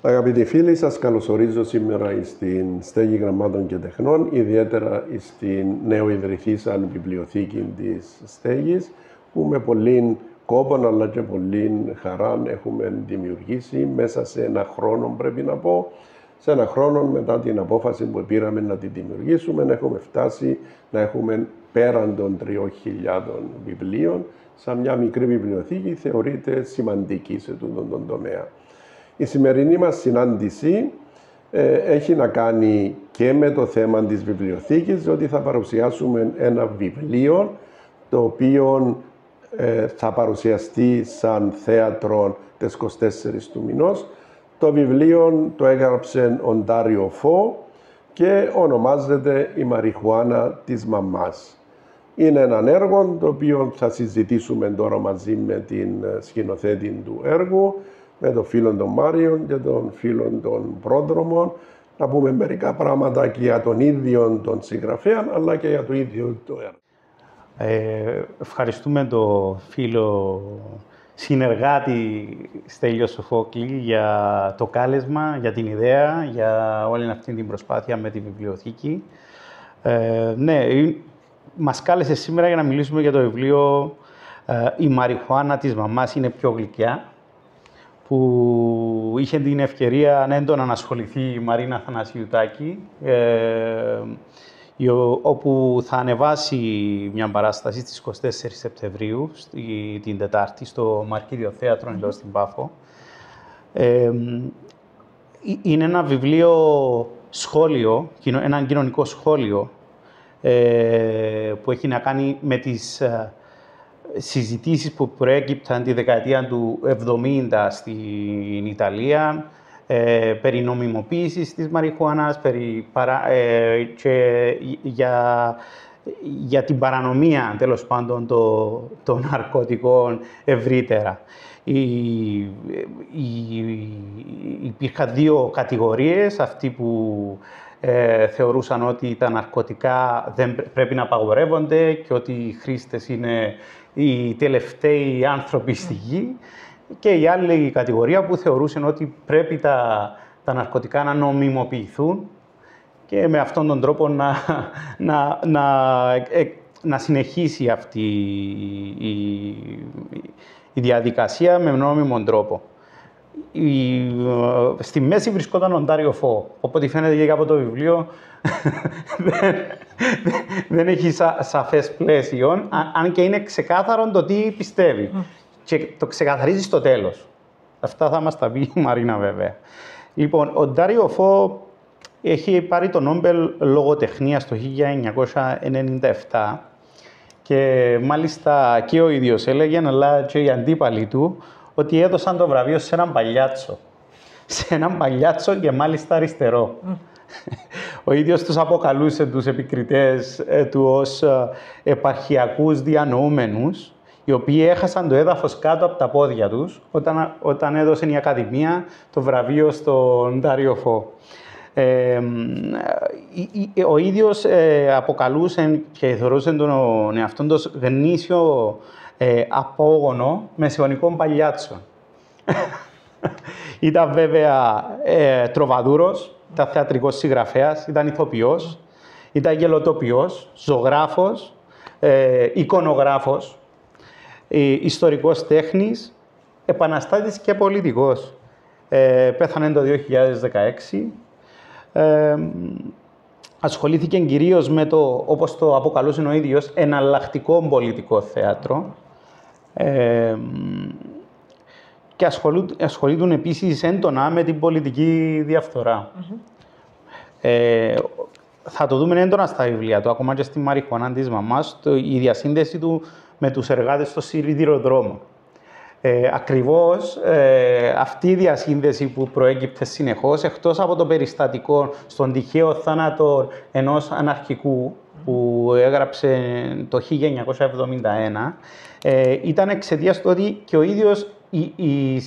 Αγαπητοί φίλοι, σας καλωσορίζω σήμερα στην Στέγη Γραμμάτων και Τεχνών, ιδιαίτερα στην νεοειδρυθήσα βιβλιοθήκη της Στέγης, που με πολύ κόπον αλλά και πολύ χαρά έχουμε δημιουργήσει μέσα σε ένα χρόνο, πρέπει να πω. Σε ένα χρόνο μετά την απόφαση που πήραμε να τη δημιουργήσουμε, έχουμε φτάσει να έχουμε πέραν των 3.000 βιβλίων. Σαν μια μικρή βιβλιοθήκη θεωρείται σημαντική σε τούτον τον τομέα. Η σημερινή μας συνάντηση έχει να κάνει και με το θέμα της βιβλιοθήκης, διότι θα παρουσιάσουμε ένα βιβλίο το οποίο θα παρουσιαστεί σαν θέατρο τις 24 του μηνός. Το βιβλίο το έγραψε ο Ντάριο Φω και ονομάζεται «Η Μαριχουάνα της Μαμάς». Είναι ένα έργο το οποίο θα συζητήσουμε τώρα μαζί με την σκηνοθέτη του έργου, με τον φίλο τον Μάριο και τον φίλο τον Πρόδρομο, να πούμε μερικά πράγματα και για τον ίδιο τον συγγραφέα, αλλά και για το ίδιο το έργο. Ευχαριστούμε τον φίλο συνεργάτη Στέλιο Σοφόκλη για το κάλεσμα, για την ιδέα, για όλη αυτή την προσπάθεια με τη βιβλιοθήκη. Μας κάλεσε σήμερα για να μιλήσουμε για το βιβλίο «Η Μαριχουάνα της Μαμάς είναι πιο γλυκιά», που είχε την ευκαιρία έντονα να ασχοληθεί η Μαρίνα Θανασιουτάκη, όπου θα ανεβάσει μια παράσταση στις 24 Σεπτεμβρίου, την Τετάρτη, στο Μαρκίδιο Θέατρο εδώ στην Πάφο. Είναι ένα βιβλίο σχόλιο, ένα κοινωνικό σχόλιο, που έχει να κάνει με τις συζητήσεις που προέκυπταν τη δεκαετία του 70 στην Ιταλία, περί νομιμοποίησης της μαριχουάνας, και για την παρανομία, τέλος πάντων, των ναρκωτικών ευρύτερα. Υπήρχαν δύο κατηγορίες, αυτοί που θεωρούσαν ότι τα ναρκωτικά δεν πρέπει να απαγορεύονται και ότι οι χρήστες είναι οι τελευταίοι άνθρωποι στη γη, και η άλλη κατηγορία που θεωρούσαν ότι πρέπει τα ναρκωτικά να νομιμοποιηθούν και με αυτόν τον τρόπο να συνεχίσει αυτή η διαδικασία με νόμιμον τρόπο. Στη μέση βρισκόταν ο Ντάριο Φω. Οπότε φαίνεται και από το βιβλίο δεν έχει σαφές πλαίσιο, αν και είναι ξεκάθαρο το τι πιστεύει. Και το ξεκαθαρίζει στο τέλος. Αυτά θα μας τα πει η Μαρίνα, βέβαια. Λοιπόν, ο Ντάριο Φω έχει πάρει το Νόμπελ λογοτεχνίας το 1997 και μάλιστα και ο ίδιος έλεγε, αλλά και οι αντίπαλοι του, ότι έδωσαν το βραβείο σε έναν παλιάτσο. Σε έναν παλιάτσο και μάλιστα αριστερό. Ο ίδιος τους αποκαλούσε τους επικριτές του ως επαρχιακούς διανοούμενους, οι οποίοι έχασαν το έδαφος κάτω από τα πόδια τους όταν έδωσε η Ακαδημία το βραβείο στον Ντάριο Φω. Ο ίδιος αποκαλούσε και θεωρούσε τον εαυτόν του γνήσιο απόγονο μεσαιωνικών παλιάτσων. Ήταν βέβαια τροβαδούρος, ήταν θεατρικός συγγραφέας, ήταν ηθοποιός, ήταν γελοτοποιός, ζωγράφος, εικονογράφος, ιστορικός τέχνης, επαναστάτης και πολιτικός. Πέθανε το 2016. Ασχολήθηκε κυρίως με το, όπως το αποκαλούσε ο ίδιος, εναλλακτικό πολιτικό θέατρο. Και ασχολούνται επίσης έντονα με την πολιτική διαφθορά. Θα το δούμε έντονα στα βιβλία του, ακόμα και στη Μαριχουάνα της Μαμάς, η διασύνδεση του με τους εργάτες στο σιδηροδρόμο. Ακριβώς αυτή η διασύνδεση που προέκυπτε συνεχώς, εκτός από το περιστατικό στον τυχαίο θάνατο ενός αναρχικού που έγραψε το 1971, ήταν εξαιτίας του ότι και ο ίδιος οι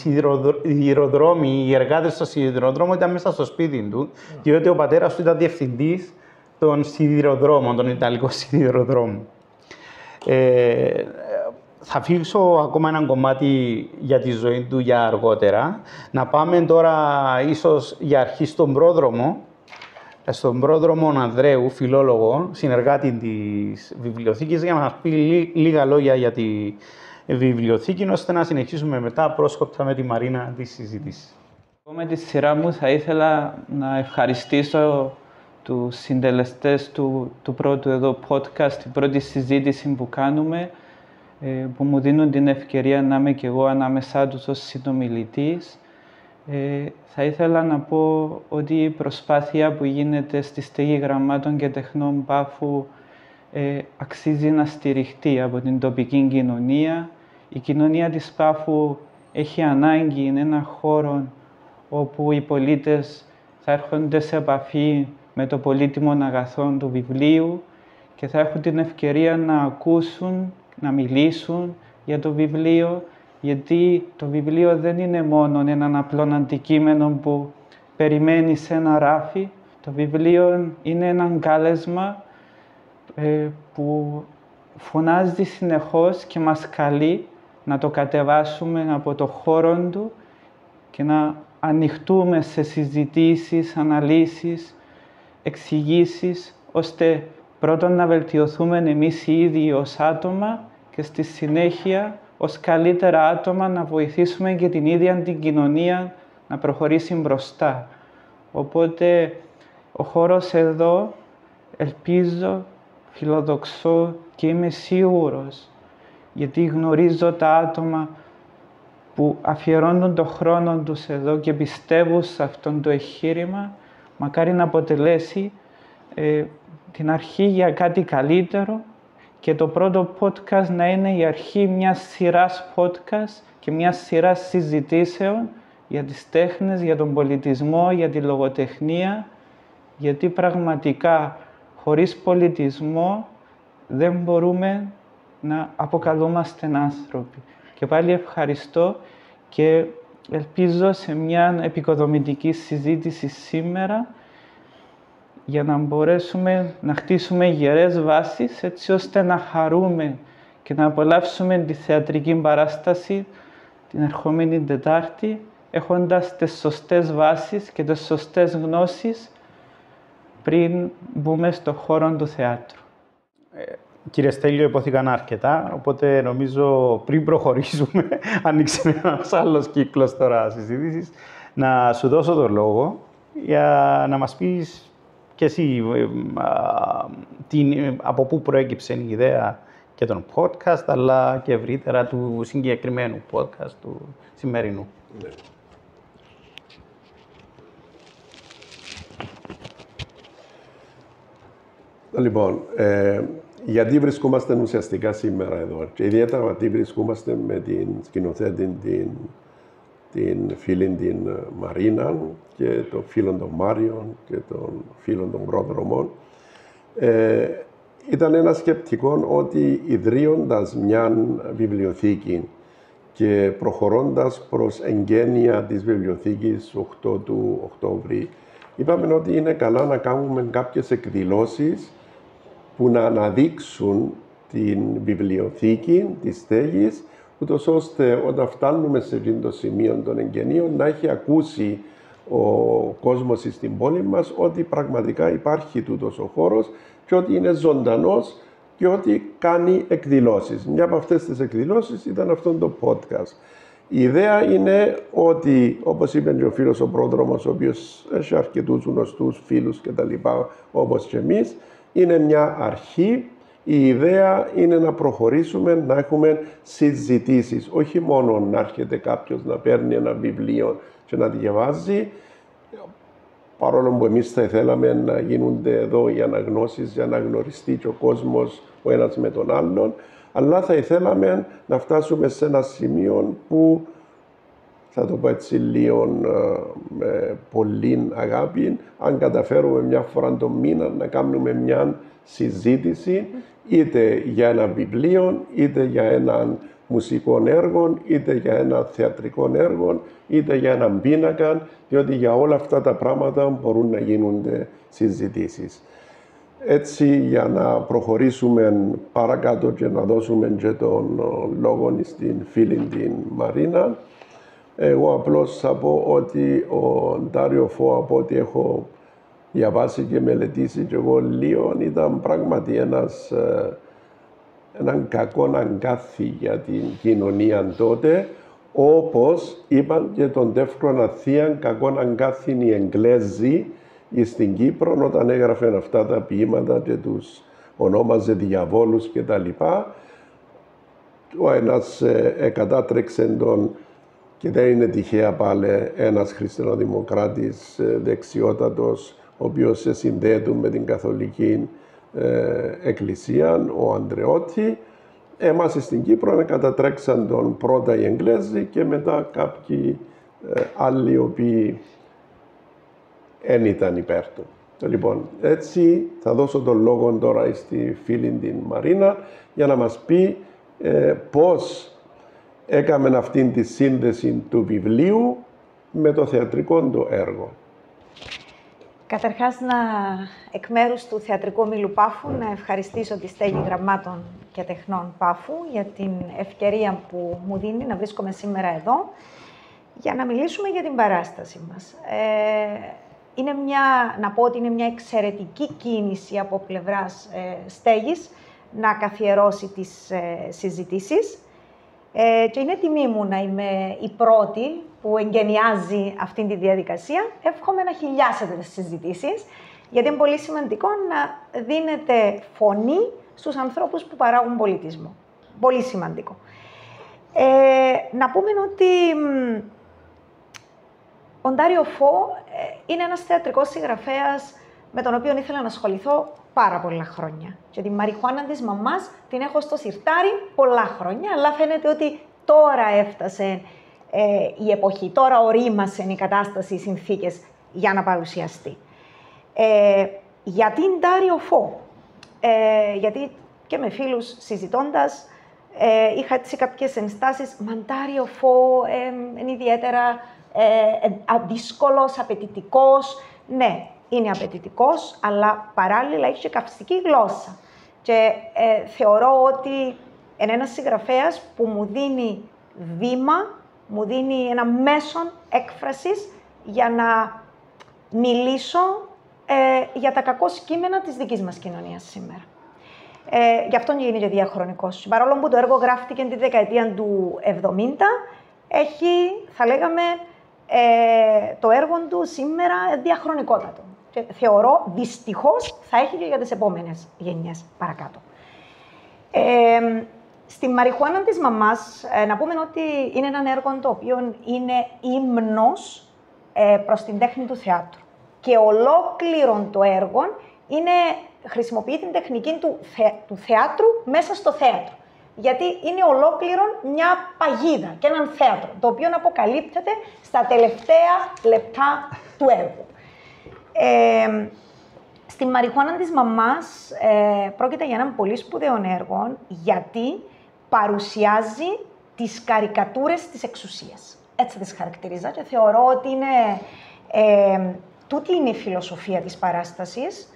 σιδηροδρόμοι, οι εργάτες στο σιδηροδρόμο ήταν μέσα στο σπίτι του, διότι ο πατέρας του ήταν διευθυντής των σιδηροδρόμων, των Ιταλικών σιδηροδρόμων. θα αφήσω ακόμα ένα κομμάτι για τη ζωή του για αργότερα. Να πάμε τώρα ίσως για αρχή στον πρόδρομο. Στον πρόδρομο Ανδρέου, φιλόλογο, συνεργάτη της βιβλιοθήκης, για να μας πει λίγα λόγια για τη βιβλιοθήκη, ώστε να συνεχίσουμε μετά πρόσκοπτα με τη Μαρίνα τη συζήτηση. Με τη σειρά μου θα ήθελα να ευχαριστήσω τους συντελεστές του πρώτου εδώ podcast, την πρώτη συζήτηση που κάνουμε, που μου δίνουν την ευκαιρία να είμαι και εγώ ανάμεσά τους ως συνομιλητής. Θα ήθελα να πω ότι η προσπάθεια που γίνεται στη Στέγη Γραμμάτων και Τεχνών Πάφου αξίζει να στηριχτεί από την τοπική κοινωνία. Η κοινωνία της Πάφου έχει ανάγκη, είναι ένα χώρο όπου οι πολίτες θα έρχονται σε επαφή με το πολύτιμο αγαθό του βιβλίου και θα έχουν την ευκαιρία να ακούσουν, να μιλήσουν για το βιβλίο, γιατί το βιβλίο δεν είναι μόνο έναν απλό αντικείμενο που περιμένει σε ένα ράφι. Το βιβλίο είναι έναν κάλεσμα που φωνάζει συνεχώς και μας καλεί να το κατεβάσουμε από το χώρο του και να ανοιχτούμε σε συζητήσεις, αναλύσεις, εξηγήσεις, ώστε πρώτον να βελτιωθούμε εμείς οι ίδιοι ως άτομα και στη συνέχεια ως καλύτερα άτομα να βοηθήσουμε και την ίδια την κοινωνία να προχωρήσει μπροστά. Οπότε ο χώρος εδώ, ελπίζω, φιλοδοξώ και είμαι σίγουρος, γιατί γνωρίζω τα άτομα που αφιερώνουν τον χρόνο τους εδώ και πιστεύουν σε αυτό το εγχείρημα, μακάρι να αποτελέσει την αρχή για κάτι καλύτερο και το πρώτο podcast να είναι η αρχή μιας σειράς podcast και μιας σειράς συζητήσεων για τις τέχνες, για τον πολιτισμό, για τη λογοτεχνία, γιατί πραγματικά χωρίς πολιτισμό δεν μπορούμε να αποκαλούμαστε άνθρωποι. Και πάλι ευχαριστώ και ελπίζω σε μια επικοδομητική συζήτηση σήμερα για να μπορέσουμε να χτίσουμε γερές βάσεις, έτσι ώστε να χαρούμε και να απολαύσουμε τη θεατρική παράσταση την ερχόμενη Τετάρτη, έχοντας τις σωστές βάσεις και τις σωστές γνώσεις πριν μπούμε στο χώρο του θεάτρου. Κύριε Στέλιο, υπόθηκαν αρκετά, οπότε νομίζω πριν προχωρήσουμε, ανοίξει ένας άλλος κύκλος τώρα συζήτησης, να σου δώσω το λόγο για να μας πεις και εσύ από πού προέκυψε η ιδέα και των podcast, αλλά και ευρύτερα του συγκεκριμένου podcast του σημερινού. Ναι. Λοιπόν, γιατί βρισκόμαστε ουσιαστικά σήμερα εδώ και ιδιαίτερα γιατί βρισκόμαστε με την σκηνοθέτη την φίλη την Μαρίνα και τον φίλο τον Μάριο και τον φίλο των πρόδρομων, ήταν ένα σκεπτικό ότι ιδρύοντας μια βιβλιοθήκη και προχωρώντας προς εγγένεια της βιβλιοθήκης 8 του Οκτώβρη, είπαμε ότι είναι καλά να κάνουμε κάποιες εκδηλώσεις που να αναδείξουν την βιβλιοθήκη της στέγης, ούτως ώστε όταν φτάνουμε σε αυτό το σημείο των εγγενείων να έχει ακούσει ο κόσμος στην πόλη μας ότι πραγματικά υπάρχει τούτος ο χώρος και ότι είναι ζωντανός και ότι κάνει εκδηλώσεις. Μια από αυτές τις εκδηλώσεις ήταν αυτό το podcast. Η ιδέα είναι ότι, όπως είπε και ο φίλος ο πρόδρομος, ο οποίος έχει αρκετούς γνωστούς φίλους και τα λοιπά, όπως και εμείς, είναι μια αρχή. Η ιδέα είναι να προχωρήσουμε, να έχουμε συζητήσεις. Όχι μόνο να έρχεται κάποιος να παίρνει ένα βιβλίο και να διαβάζει, παρόλο που εμείς θα θέλαμε να γίνονται εδώ οι αναγνώσεις για να γνωριστεί και ο κόσμος ο ένας με τον άλλον, αλλά θα ήθελαμε να φτάσουμε σε ένα σημείο που, θα το πω έτσι λίγο με πολύ αγάπη, αν καταφέρουμε μια φορά το μήνα να κάνουμε μια συζήτηση είτε για ένα βιβλίο, είτε για έναν μουσικό έργο, είτε για ένα θεατρικό έργο, είτε για έναν πίνακα, διότι για όλα αυτά τα πράγματα μπορούν να γίνονται συζητήσεις. Έτσι, για να προχωρήσουμε παρακάτω και να δώσουμε και τον λόγο στην φίλη την Μαρίνα, εγώ απλώς θα πω ότι ο Ντάριο Φω, από ό,τι έχω διαβάσει και μελετήσει και εγώ λίγο, ήταν πράγματι έναν κακό αγκάθι για την κοινωνία τότε, όπως είπαν και τον Τεύκρονα Θείαν κακό αγκάθι οι Εγγλέζοι στην Κύπρο, όταν έγραφε αυτά τα ποίηματα και τους ονόμαζε διαβόλους και τα λοιπά. Ο ένας κατάτρεξε τον, και δεν είναι τυχαία πάλι, ένας χριστιανοδημοκράτης δεξιότατος, ο οποίος σε συνδέεται με την Καθολική Εκκλησία, ο Ανδρεώτη. Εμάς στην Κύπρο κατατρέξαν τον πρώτα οι Εγγλέζοι και μετά κάποιοι άλλοι οι οποίοι δεν ήταν υπέρ του. Λοιπόν, έτσι θα δώσω τον λόγο τώρα στη φίλη την Μαρίνα για να μας πει πώς έκαμε αυτήν τη σύνδεση του βιβλίου με το θεατρικό του έργο. Καταρχάς, εκ μέρους του Θεατρικού Ομίλου Πάφου, να ευχαριστήσω τη Στέγη Γραμμάτων και Τεχνών Πάφου για την ευκαιρία που μου δίνει να βρίσκομαι σήμερα εδώ για να μιλήσουμε για την παράσταση μας. Να πω ότι είναι μια εξαιρετική κίνηση από πλευράς Στέγης να καθιερώσει τις συζητήσεις και είναι τιμή μου να είμαι η πρώτη που εγκαινιάζει αυτή τη διαδικασία. Εύχομαι να χιλιάσετε τις συζητήσεις, γιατί είναι πολύ σημαντικό να δίνετε φωνή στους ανθρώπους που παράγουν πολιτισμό. Πολύ σημαντικό. Να πούμε ότι ο Ντάριο Φω είναι ένας θεατρικός συγγραφέας με τον οποίο ήθελα να ασχοληθώ πάρα πολλά χρόνια. Και τη Μαριχουάνα της μαμάς την έχω στο σιρτάρι πολλά χρόνια, αλλά φαίνεται ότι τώρα έφτασε η εποχή, τώρα ορίμασε η κατάσταση, οι συνθήκες για να παρουσιαστεί. Γιατί Ντάριο Φω? Γιατί και με φίλους συζητώντας είχα έτσι κάποιες ενστάσεις. Μα Ντάριο Φω είναι ιδιαίτερα δύσκολος, απαιτητικός. Ναι, είναι απαιτητικός, αλλά παράλληλα έχει και καυστική γλώσσα. Και θεωρώ ότι είναι ένας συγγραφέας που μου δίνει βήμα, μου δίνει ένα μέσον έκφρασης για να μιλήσω για τα κακό κείμενα της δικής μας κοινωνίας σήμερα. Γι' αυτό είναι και διαχρονικός. Παρόλο που το έργο γράφτηκε τη δεκαετία του 70, έχει, θα λέγαμε, το έργο του σήμερα διαχρονικότατο. Και θεωρώ, δυστυχώς, θα έχει και για τις επόμενες γενιές παρακάτω. Στη Μαριχουάνα της μαμάς, να πούμε ότι είναι ένα έργο το οποίο είναι ύμνος προς την τέχνη του θεάτρου. Και ολόκληρο το έργο χρησιμοποιεί την τεχνική του θεάτρου μέσα στο θέατρο. Γιατί είναι ολόκληρο μια παγίδα και έναν θέατρο, το οποίο αποκαλύπτεται στα τελευταία λεπτά του έργου. Στη Μαριχουάνα της μαμάς πρόκειται για έναν πολύ σπουδαίο έργο, γιατί παρουσιάζει τις καρικατούρες της εξουσίας. Έτσι τις χαρακτηρίζα και θεωρώ ότι τούτη είναι η φιλοσοφία της παράστασης,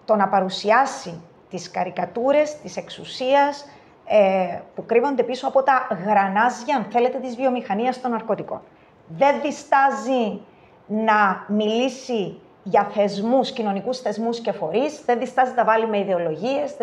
το να παρουσιάσει τις καρικατούρες της εξουσίας που κρύβονται πίσω από τα γρανάζια, αν θέλετε, της βιομηχανίας των ναρκωτικών. Δεν διστάζει να μιλήσει για θεσμούς, κοινωνικούς θεσμούς και φορείς, δεν διστάζει να βάλει με ιδεολογίες,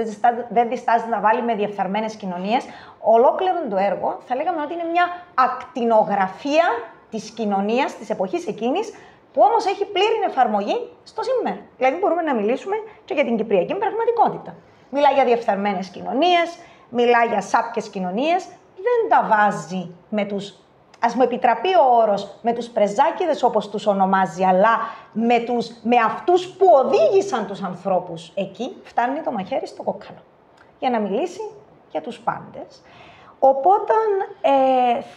δεν διστάζει να βάλει με διεφθαρμένες κοινωνίες. Ολόκληρο το έργο θα λέγαμε ότι είναι μια ακτινογραφία της κοινωνίας της εποχής εκείνης, που όμως έχει πλήρη εφαρμογή στο σήμερα. Δηλαδή μπορούμε να μιλήσουμε και για την κυπριακή πραγματικότητα. Μιλά για διεφθαρμένες κοινωνίες, μιλά για σάπιες κοινωνίες, δεν τα βάζει με τους, ας μου επιτραπεί ο όρος, με τους πρεζάκηδες όπως τους ονομάζει, αλλά με αυτούς που οδήγησαν τους ανθρώπους εκεί, φτάνει το μαχαίρι στο κόκκαλο, για να μιλήσει για τους πάντες. Οπότε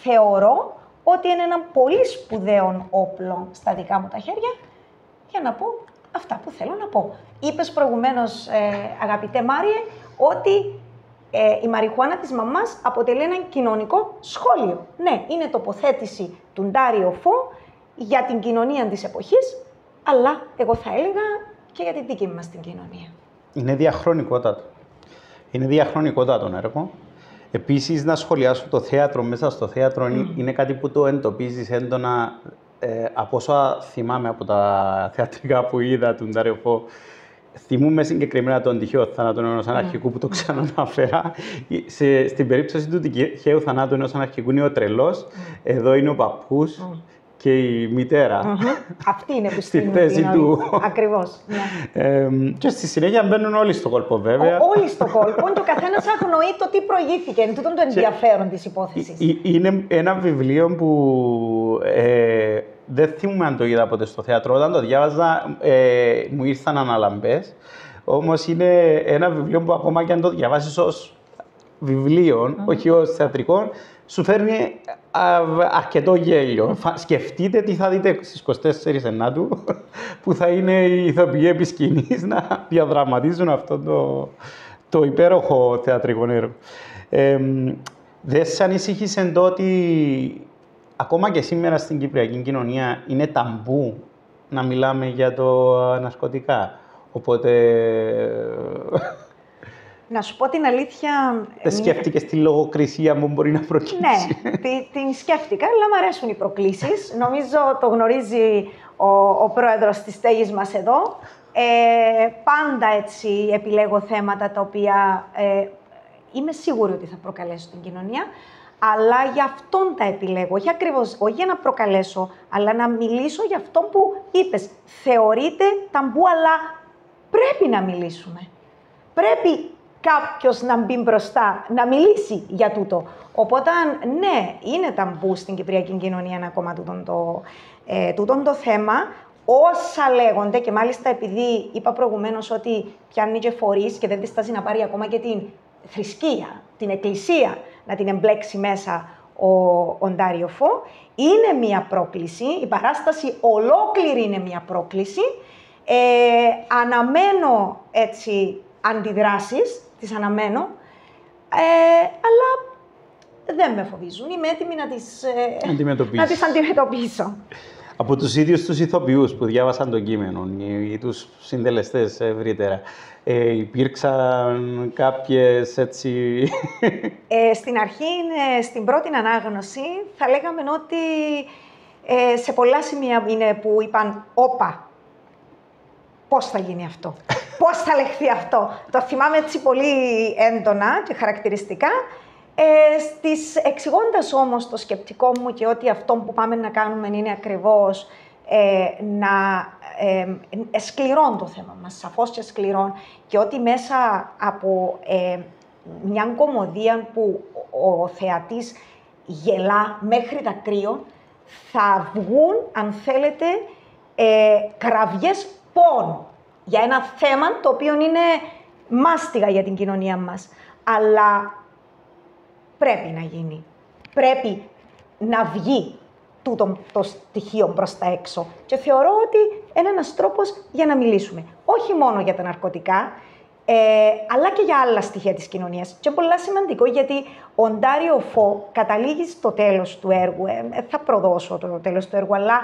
θεωρώ ότι είναι ένα πολύ σπουδαίο όπλο στα δικά μου τα χέρια για να πω αυτά που θέλω να πω. Είπες προηγουμένως, αγαπητέ Μάριε, ότι η Μαριχουάνα της μαμάς αποτελεί ένα κοινωνικό σχόλιο. Ναι, είναι τοποθέτηση του Ντάριο Φω για την κοινωνία της εποχής, αλλά εγώ θα έλεγα και για τη δική μας την κοινωνία. Είναι διαχρονικότατο. Είναι διαχρονικότατο έργο. Επίσης, να σχολιάσω το θέατρο. Μέσα στο θέατρο είναι κάτι που το εντοπίζεις έντονα. Από όσα θυμάμαι από τα θεατρικά που είδα του Ντάριο Φω, θυμούμαι συγκεκριμένα τον τυχαίο θάνατο ενός αναρχικού που το ξαναναφέρα. Στην περίπτωση του τυχαίου θανάτου ενός αναρχικού είναι ο τρελός, εδώ είναι ο παππούς και η μητέρα. Αυτή είναι που στη θέση του. Ακριβώς. Και στη συνέχεια μπαίνουν όλοι στο κόλπο, βέβαια. Όλοι στο κόλπο και ο καθένας αγνοεί το τι προηγήθηκε. Είναι τούτο το ενδιαφέρον της υπόθεσης. Είναι ένα βιβλίο που δεν θυμούμαι αν το είδα ποτέ στο θέατρο. Όταν το διάβαζα, μου ήρθαν αναλαμπές. Όμως είναι ένα βιβλίο που ακόμα και αν το διαβάσεις ως βιβλίο, όχι ως θεατρικό, σου φέρνει αρκετό γέλιο. Σκεφτείτε τι θα δείτε στις 24 Ενάτου, που θα είναι οι ηθοποιοί επί σκηνής να διαδραματίζουν αυτό το υπέροχο θεατρικό έργο. Δεν σε ανησύχησε το ότι ακόμα και σήμερα στην κυπριακή κοινωνία είναι ταμπού να μιλάμε για το ναρκωτικά. Οπότε... Να σου πω την αλήθεια... Δεν σκέφτηκες τη λογοκρισία που μπορεί να προκύψει? Ναι, την σκέφτηκα, αλλά μου αρέσουν οι προκλήσεις. Νομίζω το γνωρίζει ο πρόεδρος της στέγης μας εδώ. Πάντα έτσι επιλέγω θέματα τα οποία είμαι σίγουρη ότι θα προκαλέσω την κοινωνία, αλλά για αυτόν τα επιλέγω. Όχι ακριβώς, όχι για να προκαλέσω, αλλά να μιλήσω για αυτό που είπες. Θεωρείται ταμπού, αλλά πρέπει να μιλήσουμε. Πρέπει κάποιος να μπει μπροστά, να μιλήσει για τούτο. Οπότε, ναι, είναι ταμπού στην κυπριακή κοινωνία ένα ακόμα τούτον το θέμα. Όσα λέγονται, και μάλιστα επειδή είπα προηγουμένως ότι πιάνει και φορείς και δεν διστάζει να πάρει ακόμα και την θρησκεία, την εκκλησία, να την εμπλέξει μέσα ο Ντάριο Φω, είναι μια πρόκληση, η παράσταση ολόκληρη είναι μια πρόκληση. Αναμένω έτσι αντιδράσεις, τις αναμένω, αλλά δεν με φοβίζουν. Είμαι έτοιμη να τις αντιμετωπίσω. Από τους ίδιους τους ηθοποιούς που διάβασαν το κείμενο ή τους συντελεστές ευρύτερα, υπήρξαν κάποιες έτσι... Στην αρχή, στην πρώτη ανάγνωση, θα λέγαμε ότι σε πολλά σημεία είναι που είπαν «Όπα, πώς θα γίνει αυτό, πώς θα λεχθεί αυτό». Το θυμάμαι έτσι πολύ έντονα και χαρακτηριστικά. Εξηγώντας όμως το σκεπτικό μου και ότι αυτό που πάμε να κάνουμε είναι ακριβώς σκληρό το θέμα μας, σαφώς και σκληρό, και ότι μέσα από μια κωμωδία που ο θεατής γελά μέχρι δακρύων, θα βγουν, αν θέλετε, κραυγές πόνου για ένα θέμα το οποίο είναι μάστιγα για την κοινωνία μας. Αλλά πρέπει να γίνει. Πρέπει να βγει τούτο το στοιχείο προς τα έξω. Και θεωρώ ότι είναι ένας τρόπος για να μιλήσουμε. Όχι μόνο για τα ναρκωτικά, αλλά και για άλλα στοιχεία της κοινωνίας. Και πολύ σημαντικό, γιατί ο Ντάριο Φω καταλήγει στο τέλος του έργου, θα προδώσω το τέλος του έργου, αλλά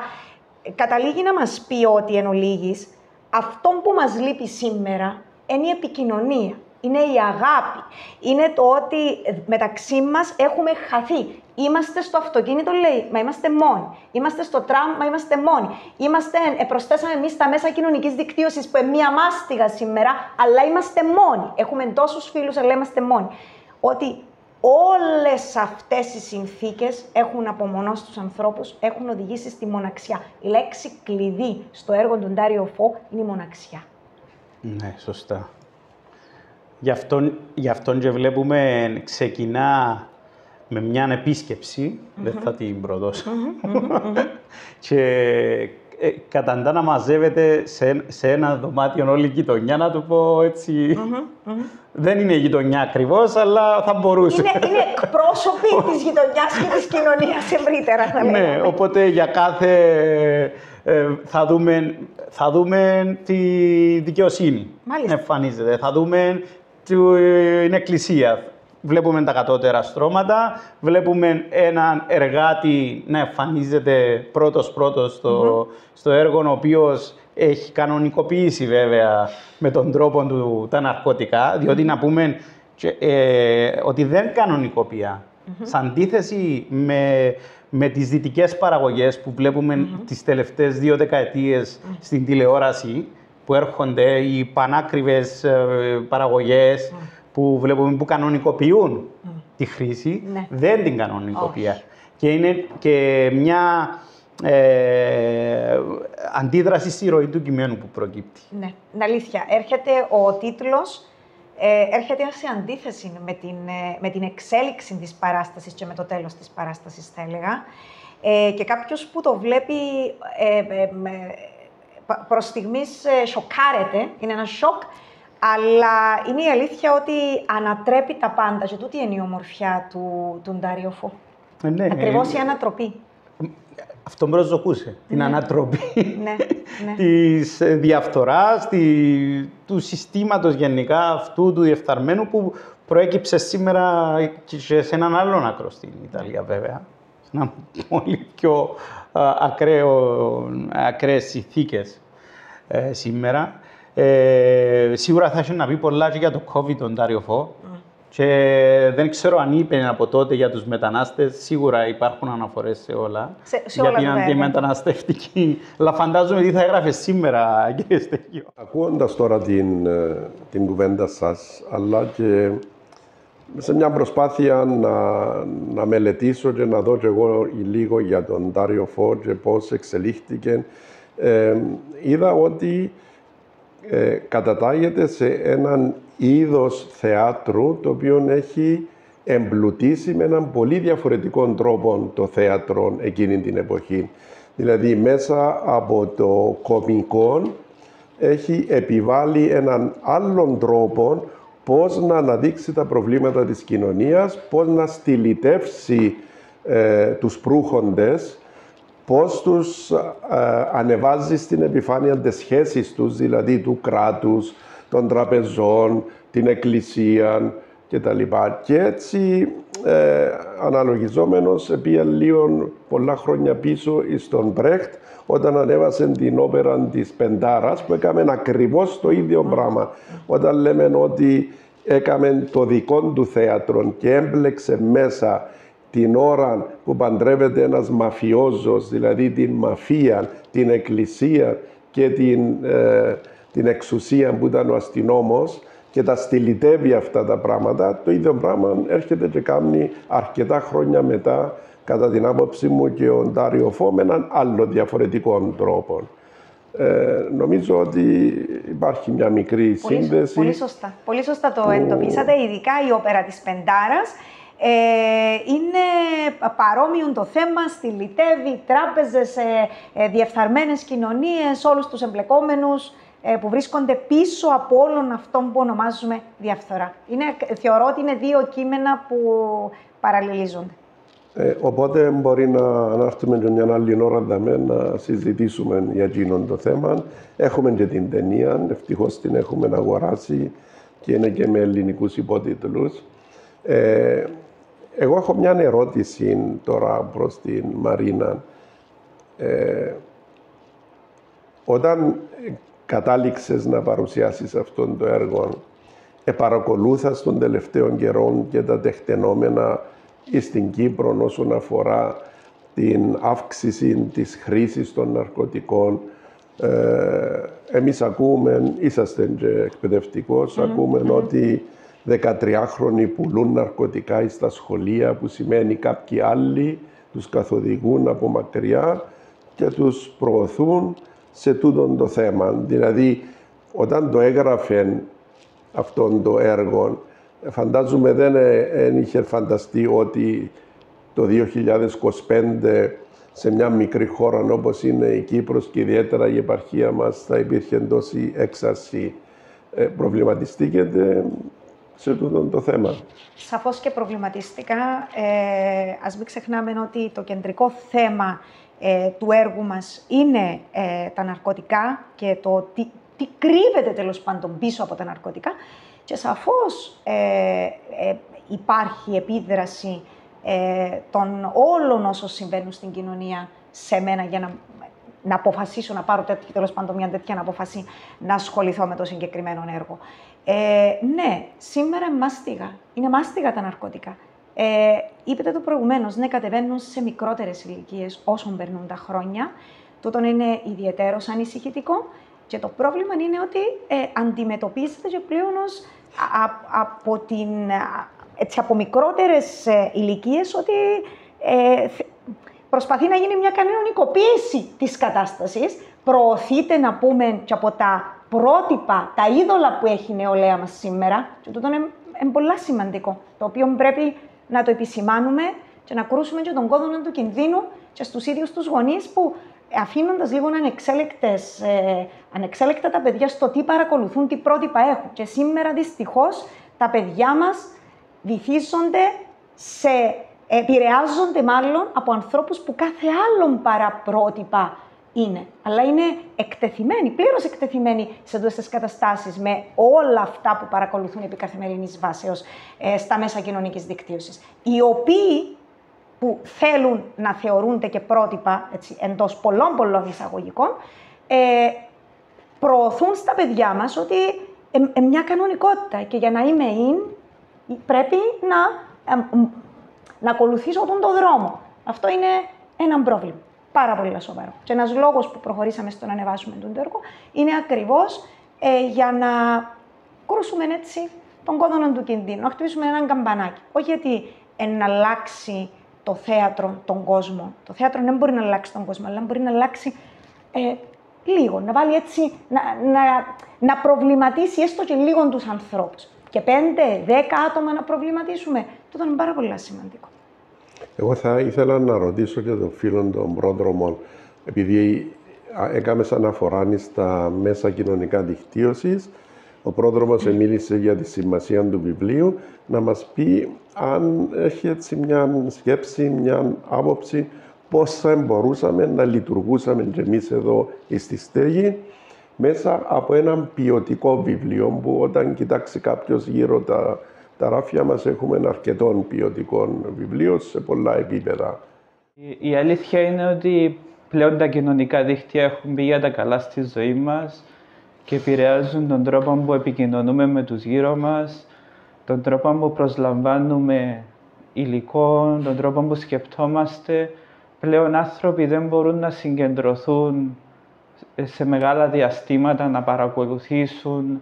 καταλήγει να μας πει ότι εν ολίγης, αυτό που μας λείπει σήμερα είναι η επικοινωνία. Είναι η αγάπη. Είναι το ότι μεταξύ μας έχουμε χαθεί. Είμαστε στο αυτοκίνητο, λέει, μα είμαστε μόνοι. Είμαστε στο τραμ, μα είμαστε μόνοι. Προσθέσαμε εμείς τα μέσα κοινωνικής δικτύωσης που είναι μία μάστιγα σήμερα, αλλά είμαστε μόνοι. Έχουμε τόσους φίλους, αλλά είμαστε μόνοι. Ότι όλες αυτές οι συνθήκες έχουν απομονώσει τους ανθρώπους, έχουν οδηγήσει στη μοναξιά. Η λέξη κλειδί στο έργο του Ντάριο Φω είναι η μοναξιά. Ναι, σωστά. Γι' αυτόν και βλέπουμε ξεκινά με μια επίσκεψη, δεν θα την προδώσω, και καταντά να μαζεύεται σε ένα δωμάτιο όλη η γειτονιά, να το πω έτσι. Δεν είναι γειτονιά ακριβώς, αλλά θα μπορούσε. Είναι εκπρόσωποι της γειτονιάς και της κοινωνίας ευρύτερα, θα λέγαμε. Ναι, οπότε για κάθε... θα δούμε τη δικαιοσύνη. Μάλιστα. Εμφανίζεται. Θα δούμε την εκκλησία. βλέπουμε τα κατώτερα στρώματα, βλέπουμε έναν εργάτη να εμφανίζεται πρώτος στο έργο, ο οποίος έχει κανονικοποιήσει βέβαια με τον τρόπο του τα ναρκωτικά, διότι να πούμε ότι δεν κανονικοποιεί. Σε αντίθεση με τις δυτικές παραγωγές που βλέπουμε τις τελευταίες 2 δεκαετίες στην τηλεόραση, που έρχονται οι πανάκριβες παραγωγές που βλέπουμε που κανονικοποιούν τη χρήση, δεν την κανονικοποιεί. Και είναι και μια αντίδραση στη ροή του κειμένου που προκύπτει. Ναι, είναι αλήθεια. Έρχεται ο τίτλος, έρχεται σε αντίθεση με την εξέλιξη της παράστασης και με το τέλος της παράστασης, θα έλεγα. Και κάποιος που το βλέπει προς στιγμής σοκάρεται, είναι ένα σοκ, αλλά είναι η αλήθεια ότι ανατρέπει τα πάντα και τούτη είναι η ομορφιά του Ντάριο Φω. Ναι, ακριβώς η ανατροπή. Αυτό προσδοκούσε, την ανατροπή ναι. της διαφθοράς, του συστήματος γενικά αυτού του διεφθαρμένου που προέκυψε σήμερα και σε έναν άλλον άκρο στην Ιταλία βέβαια. Σε ένα πολύ πιο ακραίες συνθήκες σήμερα. Σίγουρα θα είχε να πει πολλά και για το COVID τον Ντάριο Φω. Και δεν ξέρω αν είπε από τότε για τους μετανάστες, σίγουρα υπάρχουν αναφορές σε όλα. Για την αντιμεταναστευτική. Αλλά φαντάζομαι τι θα έγραφε σήμερα, κύριε Στέγιο. Ακούοντας τώρα την κουβέντα σας, αλλά και σε μια προσπάθεια να μελετήσω και να δω και εγώ λίγο για τον Ντάριο Φω και πώς εξελίχθηκε, είδα ότι κατατάγεται σε έναν είδος θεάτρου το οποίο έχει εμπλουτίσει με έναν πολύ διαφορετικό τρόπο το θέατρο εκείνη την εποχή. Δηλαδή μέσα από το κωμικό έχει επιβάλει έναν άλλον τρόπο πώς να αναδείξει τα προβλήματα της κοινωνίας, πώς να στυλιτεύσει τους προύχοντες, πώς τους ανεβάζει στην επιφάνεια τις σχέσεις τους, δηλαδή του κράτους, των τραπεζών, την εκκλησία κτλ. Και έτσι αναλογιζόμενος επί λίγο πολλά χρόνια πίσω στον Μπρέχτ, όταν ανέβασε την όπερα της Πεντάρας, που έκαμε ακριβώς το ίδιο πράγμα. Όταν λέμε ότι έκαμε το δικό του θέατρο και έμπλεξε μέσα την ώρα που παντρεύεται ένας μαφιόζος, δηλαδή την μαφία, την εκκλησία και την εξουσία που ήταν ο αστυνόμος, και τα στυλιτεύει αυτά τα πράγματα, το ίδιο πράγμα έρχεται και κάνει αρκετά χρόνια μετά, κατά την άποψη μου, και ο Ντάριο Φω με έναν άλλο διαφορετικό τρόπο. Νομίζω ότι υπάρχει μια μικρή σύνδεση. Πολύ σωστά το εντοπίσατε, ειδικά η όπερα της Πεντάρας. Είναι παρόμοιο το θέμα, στυλιτεύει τράπεζες, διεφθαρμένες κοινωνίες, όλους τους εμπλεκόμενους που βρίσκονται πίσω από όλον αυτό που ονομάζουμε διαφθορά. Θεωρώ ότι είναι 2 κείμενα που παραλληλίζονται. Οπότε μπορεί να έρθουμε και μια άλλη ώρα να συζητήσουμε για εκείνον το θέμα. Έχουμε και την ταινία, ευτυχώς την έχουμε αγοράσει και είναι και με ελληνικούς υπότιτλους. Εγώ έχω μια ερώτηση τώρα προς την Μαρίνα. Όταν κατάληξες να παρουσιάσεις αυτόν το έργο, παρακολούθας των τελευταίων καιρών και τα τεκτενόμενα στην Κύπρο όσον αφορά την αύξηση της χρήσης των ναρκωτικών. Εμείς ακούμε, είσαστε και εκπαιδευτικός, ακούμε ότι 13χρονοι πουλούν ναρκωτικά στα σχολεία, που σημαίνει κάποιοι άλλοι τους καθοδηγούν από μακριά και τους προωθούν σε τούτον το θέμα. Δηλαδή, όταν το έγραφε αυτόν το έργο, φαντάζομαι δεν είχε φανταστεί ότι το 2025 σε μια μικρή χώρα όπως είναι η Κύπρος και ιδιαίτερα η επαρχία μας θα υπήρχε τόση έξαρση. Προβληματιστήκετε σε τούτο το θέμα? Σαφώς και προβληματίστηκα. Ας μην ξεχνάμε ότι το κεντρικό θέμα του έργου μας είναι τα ναρκωτικά και το τι κρύβεται τέλος πάντων πίσω από τα ναρκωτικά. Και σαφώς υπάρχει επίδραση των όλων όσων συμβαίνουν στην κοινωνία σε μένα για να αποφασίσω να πάρω τέλος πάντων μια τέτοια απόφαση να ασχοληθώ με το συγκεκριμένο έργο. Ναι, σήμερα είναι μάστιγα τα ναρκωτικά. Είπετε το προηγουμένως, ναι, κατεβαίνουν σε μικρότερες ηλικίες όσων περνούν τα χρόνια. Τούτον είναι ιδιαιτέρως ανησυχητικό και το πρόβλημα είναι ότι αντιμετωπίζεται και πλέον από μικρότερες ηλικίες ότι προσπαθεί να γίνει μια κανονικοποίηση της κατάστασης. Προωθείται, να πούμε, και από τα πρότυπα, τα είδωλα που έχει η νεολαία μας σήμερα. Και τούτο είναι πολύ σημαντικό, το οποίο πρέπει να το επισημάνουμε και να κρούσουμε και τον κόδωνα του κινδύνου και στους ίδιους τους γονείς που αφήνοντας λίγο ανεξέλεκτα τα παιδιά στο τι παρακολουθούν, τι πρότυπα έχουν. Και σήμερα δυστυχώς τα παιδιά μας βυθίζονται επηρεάζονται μάλλον από ανθρώπους που κάθε άλλον παραπρότυπα είναι. Αλλά είναι πλήρως εκτεθειμένοι σε αυτές τις καταστάσεις με όλα αυτά που παρακολουθούν επί καθημερινής βάσεως στα μέσα κοινωνικής δικτύωσης. Οι οποίοι που θέλουν να θεωρούνται και πρότυπα, έτσι, εντός πολλών εισαγωγικών, προωθούν στα παιδιά μας ότι μια κανονικότητα και για να είμαι πρέπει να ακολουθήσω τον δρόμο. Αυτό είναι ένα πρόβλημα. Πάρα πολύ σοβαρό. Και ένας λόγος που προχωρήσαμε στο να ανεβάσουμε τον έργο είναι ακριβώς για να κρούσουμε έτσι τον κόδωνα του κινδύνου, να χτυπήσουμε έναν καμπανάκι. Όχι γιατί να αλλάξει το θέατρο τον κόσμο. Το θέατρο δεν μπορεί να αλλάξει τον κόσμο, αλλά μπορεί να αλλάξει λίγο, να βάλει έτσι, να προβληματίσει έστω και λίγο τους ανθρώπους. Και 5-10 άτομα να προβληματίσουμε, τότε είναι πάρα πολύ σημαντικό. Εγώ θα ήθελα να ρωτήσω και τον φίλο των πρόδρομων, επειδή έκαμε αναφορά στα μέσα κοινωνικά δικτύωσης, ο πρόδρομος μίλησε για τη σημασία του βιβλίου, να μας πει αν έχει έτσι μια σκέψη, μια άποψη, πώς θα μπορούσαμε να λειτουργούσαμε και εμείς εδώ στη Στέγη, μέσα από ένα ποιοτικό βιβλίο που όταν κοιτάξει κάποιος γύρω τα ράφια μας έχουμε αρκετών ποιοτικών βιβλίων σε πολλά επίπεδα. Η αλήθεια είναι ότι πλέον τα κοινωνικά δίκτυα έχουν μπει για τα καλά στη ζωή μας και επηρεάζουν τον τρόπο που επικοινωνούμε με τους γύρω μας, τον τρόπο που προσλαμβάνουμε υλικό, τον τρόπο που σκεπτόμαστε. Πλέον άνθρωποι δεν μπορούν να συγκεντρωθούν σε μεγάλα διαστήματα, να παρακολουθήσουν,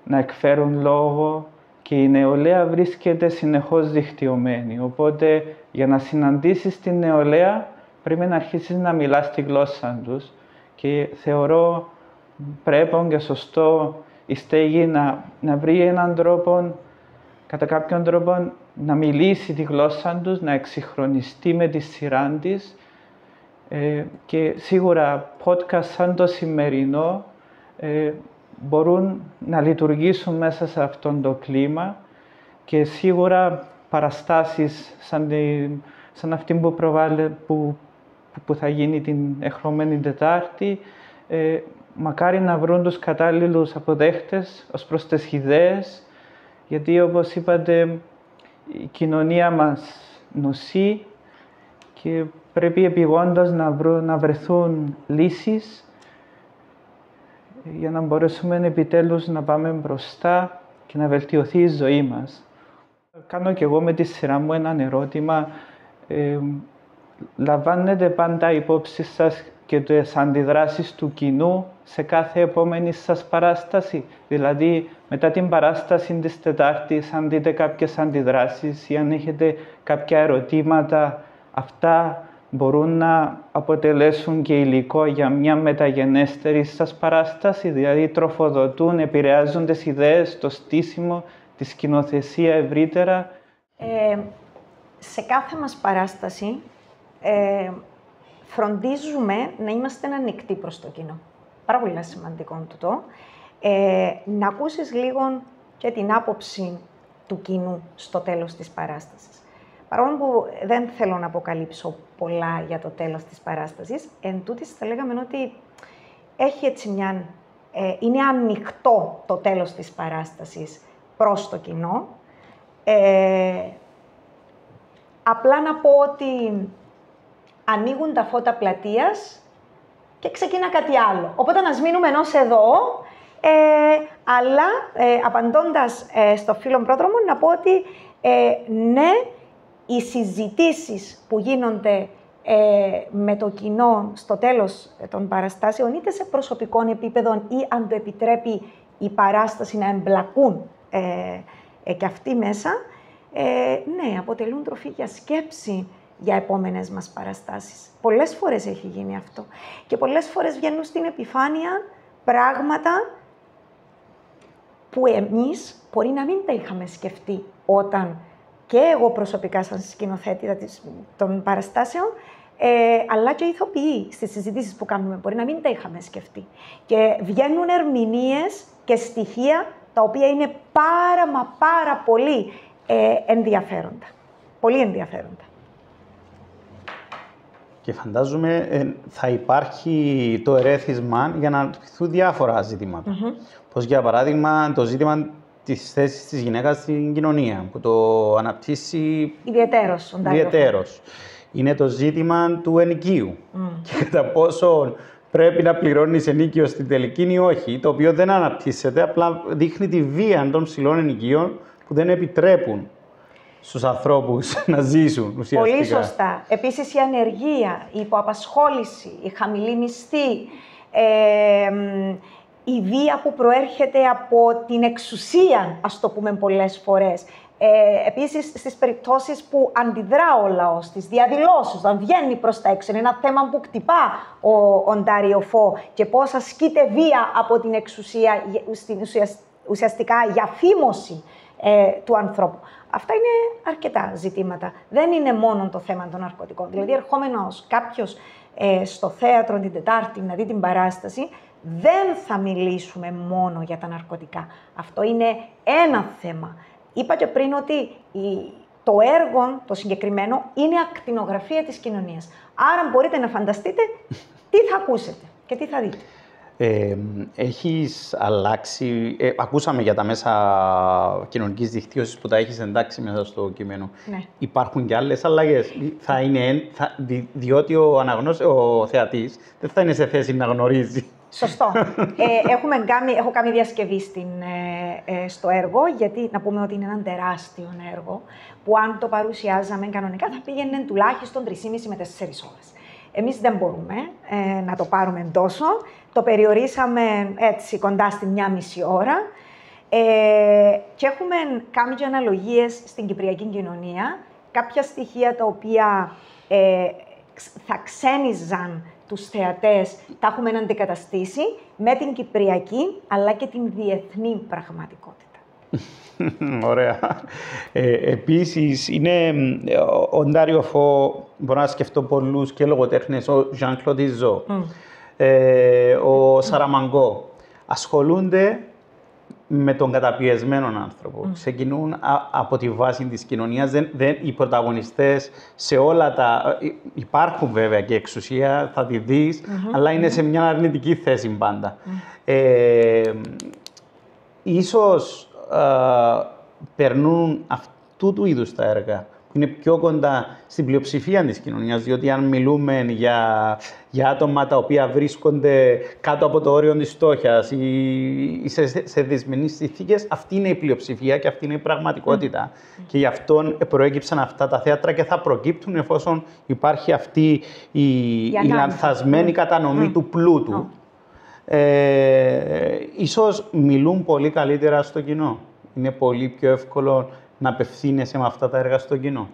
να εκφέρουν λόγο και η νεολαία βρίσκεται συνεχώς δικτυωμένη. Οπότε για να συναντήσεις την νεολαία πρέπει να αρχίσεις να μιλάς τη γλώσσα τους και θεωρώ πρέπει και σωστό η Στέγη να βρει έναν τρόπο, κατά κάποιον τρόπο να μιλήσει τη γλώσσα τους, να εξυγχρονιστεί με τη σειρά της και σίγουρα podcast σαν το σημερινό μπορούν να λειτουργήσουν μέσα σε αυτόν το κλίμα και σίγουρα παραστάσεις σαν αυτή που θα γίνει την ερχόμενη Τετάρτη μακάρι να βρουν τους κατάλληλους αποδέχτες ως προς τις ιδέες, γιατί όπως είπατε η κοινωνία μας νοσεί και πρέπει επειγόντως να βρεθούν λύσεις για να μπορέσουμε επιτέλους να πάμε μπροστά και να βελτιωθεί η ζωή μας. Κάνω κι εγώ με τη σειρά μου έναν ερώτημα. Λαμβάνετε πάντα υπόψη σας και τις αντιδράσεις του κοινού σε κάθε επόμενη σας παράσταση? Δηλαδή, μετά την παράσταση της Τετάρτης, αν δείτε κάποιες αντιδράσεις ή αν έχετε κάποια ερωτήματα, αυτά μπορούν να αποτελέσουν και υλικό για μια μεταγενέστερη σας παράσταση, δηλαδή τροφοδοτούν, επηρεάζουν τις ιδέες, το στήσιμο, τη σκηνοθεσία ευρύτερα. Σε κάθε μας παράσταση φροντίζουμε να είμαστε ανοιχτοί προς το κοινό. Πάρα πολύ σημαντικό τούτο. Να ακούσεις λίγο και την άποψη του κοινού στο τέλος της παράστασης. Παρόλο που δεν θέλω να αποκαλύψω πολλά για το τέλος της παράστασης, εν τούτης θα λέγαμε ότι έχει έτσι είναι ανοιχτό το τέλος της παράστασης προς το κοινό. Απλά να πω ότι ανοίγουν τα φώτα πλατείας και ξεκινά κάτι άλλο. Οπότε να μείνουμε ενός εδώ, αλλά απαντώντας στο φίλο πρόδρομο, να πω ότι ναι, οι συζητήσεις που γίνονται με το κοινό στο τέλος των παραστάσεων, είτε σε προσωπικό επίπεδο ή αν το επιτρέπει η παράσταση να εμπλακούν και αυτοί μέσα, ναι, αποτελούν τροφή για σκέψη για επόμενες μας παραστάσεις. Πολλές φορές έχει γίνει αυτό. Και πολλές φορές βγαίνουν στην επιφάνεια πράγματα που εμείς μπορεί να μην τα είχαμε σκεφτεί όταν και εγώ προσωπικά σαν σκηνοθέτητα των παραστάσεων, αλλά και οι ηθοποιοί στις συζητήσεις που κάνουμε μπορεί να μην τα είχαμε σκεφτεί. Και βγαίνουν ερμηνείες και στοιχεία τα οποία είναι πάρα πολύ ενδιαφέροντα. Πολύ ενδιαφέροντα. Και φαντάζομαι θα υπάρχει το ερέθισμα για να αναπτυχθούν διάφορα ζητήματα. Πως για παράδειγμα το ζήτημα της θέσης της γυναίκας στην κοινωνία, που το αναπτύσσει ιδιαιτέρως. Είναι το ζήτημα του ενοικίου και κατά πόσο πρέπει να πληρώνεις ενοίκιο στην τελική ή όχι, το οποίο δεν αναπτύσσεται, απλά δείχνει τη βία των ψηλών ενοικίων που δεν επιτρέπουν στους ανθρώπους να ζήσουν ουσιαστικά. Πολύ σωστά. Επίσης η ανεργία, η υποαπασχόληση, η χαμηλή μισθή, η βία που προέρχεται από την εξουσία, ας το πούμε πολλές φορές. Επίσης, στις περιπτώσεις που αντιδρά ο λαός, στις διαδηλώσεις, όταν βγαίνει προς τα έξω, είναι ένα θέμα που κτυπά ο Ντάριο Φω και πώς ασκείται βία από την εξουσία ουσιαστικά για φήμωση του ανθρώπου. Αυτά είναι αρκετά ζητήματα. Δεν είναι μόνο το θέμα των ναρκωτικών. Δηλαδή, ερχόμενος κάποιος στο θέατρο την Τετάρτη να δει την παράσταση, δεν θα μιλήσουμε μόνο για τα ναρκωτικά. Αυτό είναι ένα θέμα. Είπα και πριν ότι το έργο, το συγκεκριμένο, είναι ακτινογραφία της κοινωνίας. Άρα μπορείτε να φανταστείτε τι θα ακούσετε και τι θα δείτε. Έχεις αλλάξει, ακούσαμε για τα μέσα κοινωνικής δικτύωσης που τα έχεις εντάξει μέσα στο κείμενο. Ναι. Υπάρχουν και άλλες αλλαγές, διότι ο θεατής δεν θα είναι σε θέση να γνωρίζει. Σωστό. Έχω κάνει διασκευή στο έργο, γιατί να πούμε ότι είναι ένα τεράστιο έργο, που αν το παρουσιάζαμε κανονικά θα πήγαινε τουλάχιστον 3,5 με 4 ώρες. Εμείς δεν μπορούμε να το πάρουμε τόσο. Το περιορίσαμε έτσι κοντά στη 1,5 ώρα και έχουμε κάνει και αναλογίες στην κυπριακή κοινωνία, κάποια στοιχεία τα οποία θα ξένιζαν τους θεατές, τα έχουμε αντικαταστήσει με την κυπριακή αλλά και την διεθνή πραγματικότητα. Ωραία. Επίσης, είναι ο Ντάριο Φω, μπορώ να σκεφτώ πολλούς και λογοτέχνες, ο Jean-Claude Izo, ο Σαραμαγκό, ασχολούνται με τον καταπιεσμένο άνθρωπο. Ξεκινούν από τη βάση της κοινωνίας. Οι πρωταγωνιστές σε όλα τα... Υπάρχουν βέβαια και εξουσία, θα τη δεις, αλλά είναι σε μια αρνητική θέση πάντα. Ίσως περνούν αυτού του είδους τα έργα, που είναι πιο κοντά στην πλειοψηφία της κοινωνίας, διότι αν μιλούμε για άτομα τα οποία βρίσκονται κάτω από το όριο της φτώχειας ή σε δυσμενείς συνθήκες, αυτή είναι η πλειοψηφία και αυτή είναι η πραγματικότητα. Και γι' αυτό προέκυψαν αυτά τα θέατρα και θα προκύπτουν εφόσον υπάρχει αυτή η λανθασμένη κατανομή του πλούτου. Ίσως μιλούν πολύ καλύτερα στο κοινό. Είναι πολύ πιο εύκολο να απευθύνεσαι με αυτά τα έργα στο κοινό.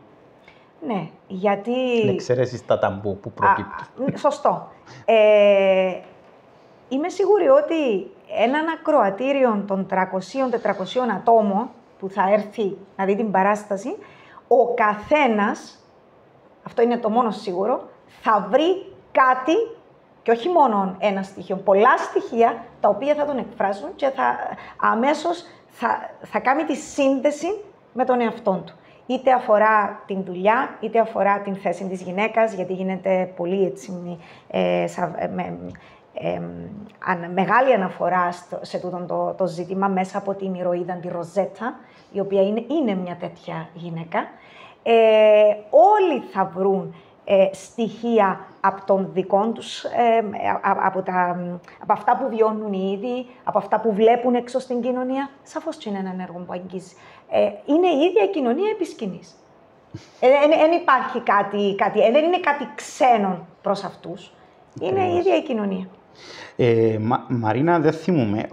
Ναι, γιατί... Να εξαιρέσεις τα ταμπού που προκύπτουν. Σωστό. Είμαι σίγουρη ότι έναν ακροατήριο των 300-400 ατόμων που θα έρθει να δει την παράσταση, ο καθένας, αυτό είναι το μόνο σίγουρο, θα βρει κάτι και όχι μόνο ένα στοιχείο, πολλά στοιχεία τα οποία θα τον εκφράζουν και αμέσως θα κάνει τη σύνδεση με τον εαυτόν του. Είτε αφορά την δουλειά, είτε αφορά την θέση της γυναίκας, γιατί γίνεται πολύ έτσι, μεγάλη αναφορά σε τούτο το ζήτημα μέσα από την ηρωίδα τη Ροζέτα, η οποία είναι μια τέτοια γυναίκα. Όλοι θα βρουν στοιχεία από των δικών τους, από αυτά που βιώνουν οι ίδιοι, από αυτά που βλέπουν έξω στην κοινωνία. Σαφώς και είναι ένα έργο που αγγίζει. Είναι η ίδια η κοινωνία επί σκηνής. Δεν υπάρχει κάτι, δεν είναι κάτι ξένο προς αυτούς. Είναι η ίδια η κοινωνία. Μαρίνα, δεν θυμούμαι.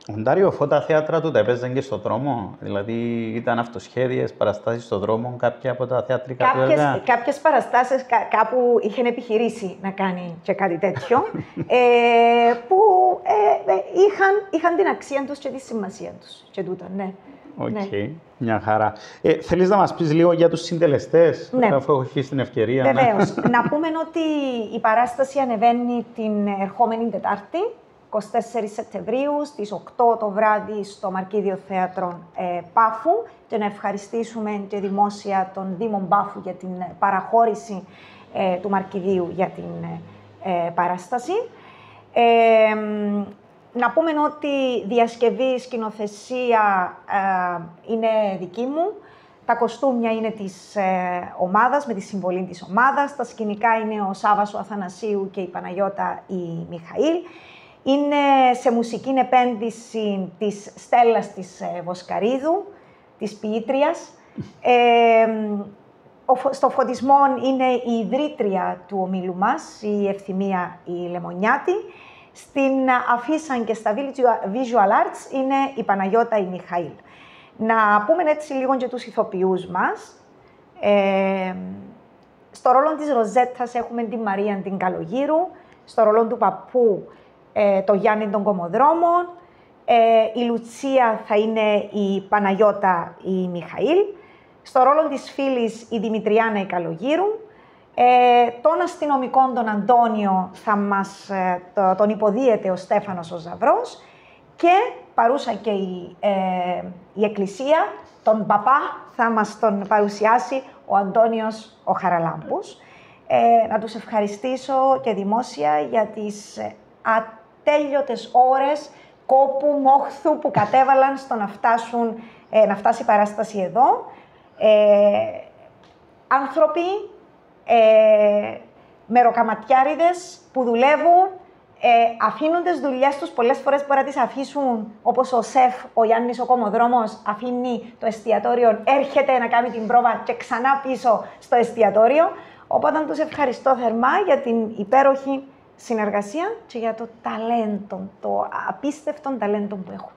Ο Ντάριο Φώτα θέατρα του τα έπαιζαν και στον δρόμο, δηλαδή ήταν αυτοσχέδιες παραστάσεις στον δρόμο, κάποια από τα θεατρικά του έργα. Κάποιες παραστάσεις κάπου είχαν επιχειρήσει να κάνει και κάτι τέτοιο, που είχαν την αξία τους και τη σημασία τους και τούτο, ναι. Οκ, μια χαρά. Θέλεις να μας πεις λίγο για τους συντελεστές, αφού έχεις την ευκαιρία? Βεβαίως. Να πούμε ότι η παράσταση ανεβαίνει την ερχόμενη Τετάρτη, 24 Σεπτεμβρίου, στις 8 το βράδυ στο Μαρκίδιο Θέατρο Πάφου, και να ευχαριστήσουμε και δημόσια τον Δήμο Πάφου για την παραχώρηση του Μαρκιδίου για την παράσταση. Να πούμε ότι διασκευή, σκηνοθεσία είναι δική μου. Τα κοστούμια είναι της ομάδας, με τη συμβολή της ομάδας. Τα σκηνικά είναι ο Σάββας ο Αθανασίου και η Παναγιώτα η Μιχαήλ. Είναι σε μουσική επένδυση της Στέλλας της Βοσκαρίδου, της ποιήτριας. Στο φωτισμό είναι η ιδρύτρια του ομίλου μας, η Ευθυμία η Λεμονιάτη. Στην αφίσαν και στα Visual Arts είναι η Παναγιώτα η Μιχαήλ. Να πούμε έτσι λίγο και τους ηθοποιούς μας. Στο ρόλο της Ροζέτας έχουμε την Μαρία την Καλογύρου, στο ρόλο του παππού το Γιάννη των Κομοδρόμων, η Λουτσία θα είναι η Παναγιώτα η Μιχαήλ, στο ρόλο της φίλης η Δημητριάνα η Καλογύρου, τον αστυνομικό τον Αντώνιο τον υποδίεται ο Στέφανος ο Ζαβρός, και παρούσα και η Εκκλησία, τον παπά θα μας τον παρουσιάσει ο Αντώνιος ο Χαραλάμπους. Να τους ευχαριστήσω και δημόσια για τις ατέλειωτες ώρες κόπου, μόχθου που κατέβαλαν στο να φτάσει η παράσταση εδώ. Άνθρωποι, μεροκαματιάριδες που δουλεύουν, αφήνουν τις δουλειές τους, πολλές φορές μπορεί να τις αφήσουν, όπως ο σεφ, ο Γιάννης ο Κομοδρόμος, αφήνει το εστιατόριο, έρχεται να κάνει την πρόβα και ξανά πίσω στο εστιατόριο. Οπότε τους ευχαριστώ θερμά για την υπέροχη συνεργασία και για το ταλέντο, το απίστευτο ταλέντο που έχω.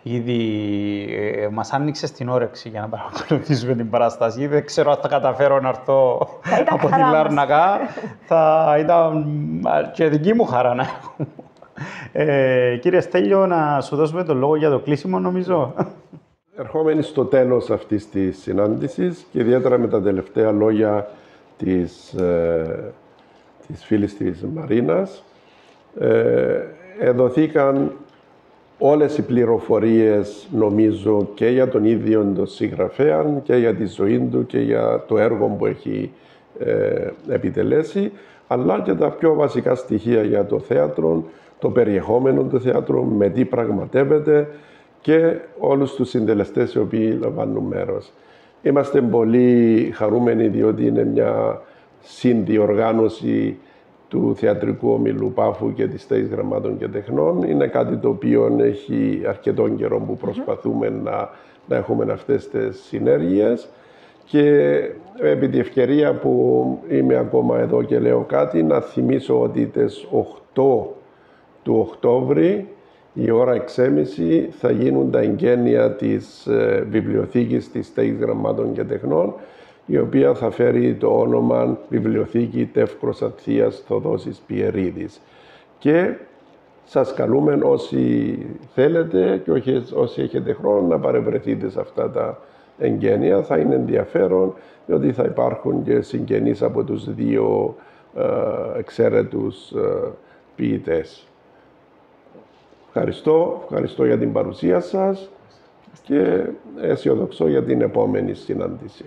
Ήδη μας άνοιξες την όρεξη για να παρακολουθήσουμε την παράσταση. Δεν ξέρω αν θα καταφέρω να έρθω από τη Λάρνακα. Θα ήταν και δική μου χαρά να έχω. Κύριε Στέλιο, να σου δώσουμε τον λόγο για το κλείσιμο, νομίζω. Ερχόμενοι στο τέλος αυτής της συνάντησης και ιδιαίτερα με τα τελευταία λόγια της φίλης της Μαρίνας, δοθήκαν όλες οι πληροφορίες, νομίζω, και για τον ίδιο τον συγγραφέα και για τη ζωή του και για το έργο που έχει επιτελέσει, αλλά και τα πιο βασικά στοιχεία για το θέατρο, το περιεχόμενο του θέατρου, με τι πραγματεύεται και όλους τους συντελεστές οι οποίοι λαμβάνουν μέρος. Είμαστε πολύ χαρούμενοι διότι είναι μια συνδιοργάνωση του Θεατρικού Ομίλου Πάφου και της Στέγης Γραμμάτων και Τεχνών. Είναι κάτι το οποίο έχει αρκετό καιρό που προσπαθούμε να έχουμε αυτές τις συνέργειες, και επί τη ευκαιρία που είμαι ακόμα εδώ και λέω κάτι, να θυμίσω ότι τις 8 του Οκτώβρη η ώρα 6.30 θα γίνουν τα εγγένεια της βιβλιοθήκης της Στέγης Γραμμάτων και Τεχνών, η οποία θα φέρει το όνομα Βιβλιοθήκη Τεύκρος Αθίας Θοδόσης Πιερίδης. Και σας καλούμε όσοι θέλετε και όσοι έχετε χρόνο να παρευρεθείτε σε αυτά τα εγγένεια. Θα είναι ενδιαφέρον, διότι θα υπάρχουν και συγγενείς από τους δύο εξαίρετους ποιητές. Ευχαριστώ για την παρουσία σας και αισιοδοξώ για την επόμενη συνάντηση.